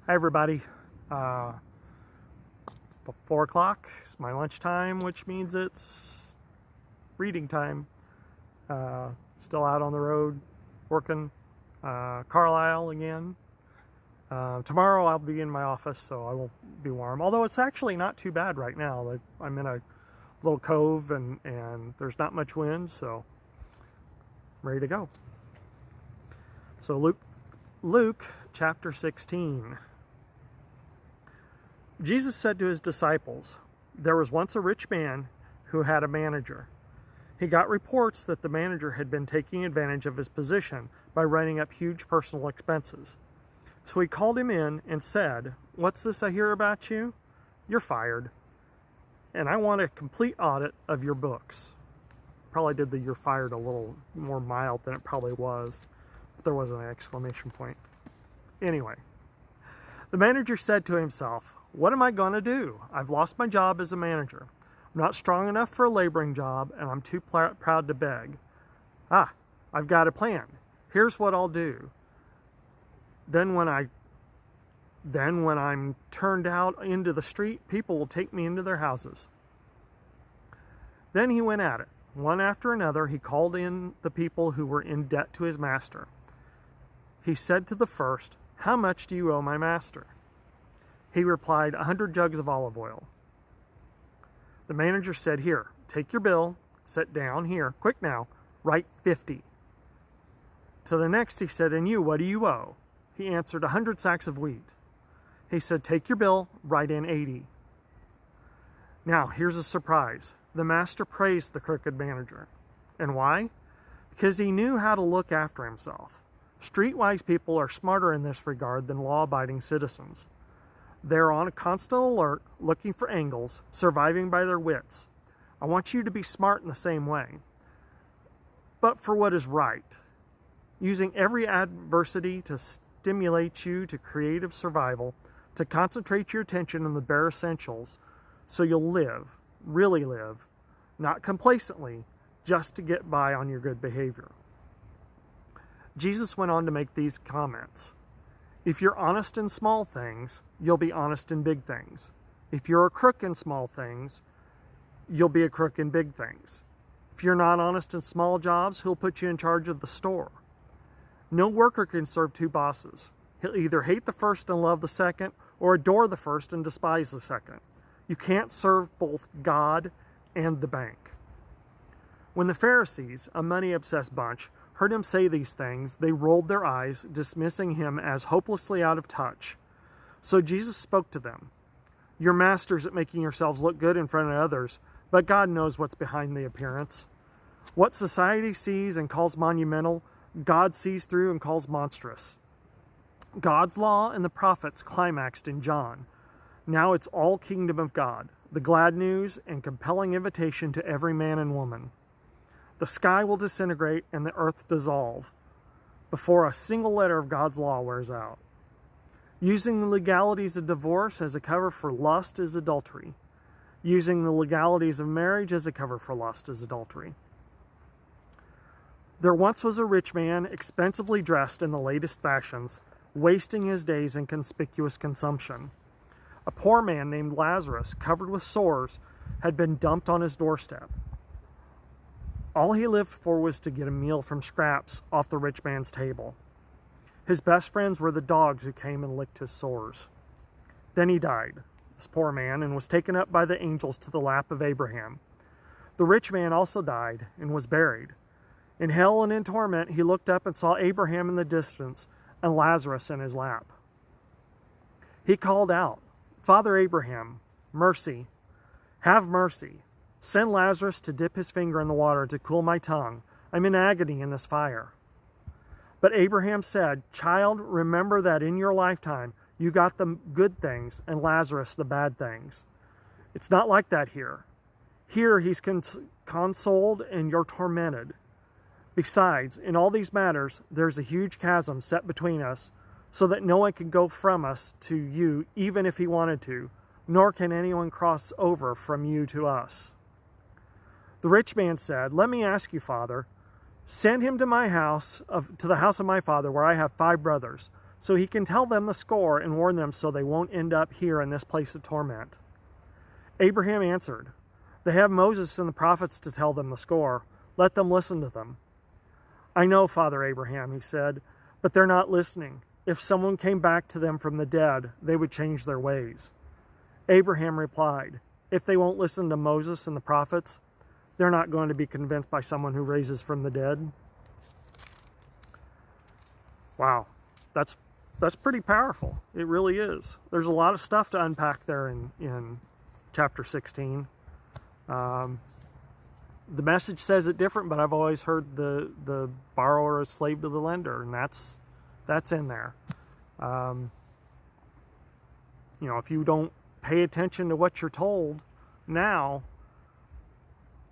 Hi everybody. It's 4 o'clock. It's my lunchtime, which means it's reading time. Still out on the road working. Carlisle again. Tomorrow I'll be in my office, so I won't be warm. Although it's actually not too bad right now. Like, I'm in a little cove and there's not much wind, so I'm ready to go. So Luke chapter 16. Jesus said to his disciples, "There was once a rich man who had a manager. He got reports that the manager had been taking advantage of his position by running up huge personal expenses. So he called him in and said, 'What's this I hear about you? You're fired. And I want a complete audit of your books.'" Probably did the "you're fired" a little more mild than it probably was. But there wasn't an exclamation point. Anyway, the manager said to himself, "What am I going to do? I've lost my job as a manager. I'm not strong enough for a laboring job, and I'm too proud to beg. I've got a plan. Here's what I'll do. Then when I'm turned out into the street, people will take me into their houses." Then he went at it. One after another, he called in the people who were in debt to his master. He said to the first, "How much do you owe my master?" He replied, 100 jugs of olive oil. The manager said, "Here, take your bill, sit down here, quick now, write 50. To the next he said, "And you, what do you owe?" He answered, 100 sacks of wheat. He said, "Take your bill, write in 80. Now, here's a surprise. The master praised the crooked manager. And why? Because he knew how to look after himself. Streetwise people are smarter in this regard than law-abiding citizens. They're on a constant alert, looking for angles, surviving by their wits. I want you to be smart in the same way, but for what is right, using every adversity to stimulate you to creative survival, to concentrate your attention on the bare essentials, so you'll live, really live, not complacently, just to get by on your good behavior." Jesus went on to make these comments. If you're honest in small things, you'll be honest in big things. If you're a crook in small things, you'll be a crook in big things. If you're not honest in small jobs, who'll put you in charge of the store? No worker can serve two bosses. He'll either hate the first and love the second, or adore the first and despise the second. You can't serve both God and the bank. When the Pharisees, a money-obsessed bunch, heard him say these things, they rolled their eyes, dismissing him as hopelessly out of touch. So Jesus spoke to them. "You're masters at making yourselves look good in front of others, but God knows what's behind the appearance. What society sees and calls monumental, God sees through and calls monstrous. God's law and the prophets climaxed in John. Now it's all kingdom of God, the glad news and compelling invitation to every man and woman. The sky will disintegrate and the earth dissolve before a single letter of God's law wears out. Using the legalities of divorce as a cover for lust is adultery. Using the legalities of marriage as a cover for lust is adultery. There once was a rich man, expensively dressed in the latest fashions, wasting his days in conspicuous consumption. A poor man named Lazarus, covered with sores, had been dumped on his doorstep. All he lived for was to get a meal from scraps off the rich man's table. His best friends were the dogs who came and licked his sores. Then he died, this poor man, and was taken up by the angels to the lap of Abraham. The rich man also died and was buried. In hell and in torment, he looked up and saw Abraham in the distance and Lazarus in his lap. He called out, 'Father Abraham, mercy, have mercy. Send Lazarus to dip his finger in the water to cool my tongue. I'm in agony in this fire.' But Abraham said, 'Child, remember that in your lifetime you got the good things and Lazarus the bad things. It's not like that here. Here he's consoled and you're tormented. Besides, in all these matters, there's a huge chasm set between us, so that no one can go from us to you even if he wanted to, nor can anyone cross over from you to us.' The rich man said, 'Let me ask you, Father, send him to my house, to the house of my father, where I have 5 brothers, so he can tell them the score and warn them so they won't end up here in this place of torment. Abraham answered, "They have Moses and the prophets to tell them the score. Let them listen to them." "I know, Father Abraham," he said, "but they're not listening. If someone came back to them from the dead, they would change their ways." Abraham replied, "If they won't listen to Moses and the prophets, they're not going to be convinced by someone who raises from the dead." Wow, that's pretty powerful. It really is. There's a lot of stuff to unpack there in chapter 16. The message says it different, but I've always heard the borrower is slave to the lender, and that's in there. If you don't pay attention to what you're told now,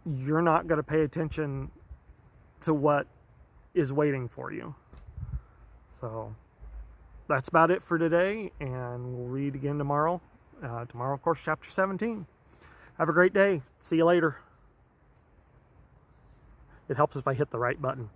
you're not going to pay attention to what is waiting for you. So that's about it for today, and we'll read again tomorrow. Tomorrow, of course, chapter 17. Have a great day. See you later. It helps if I hit the right button.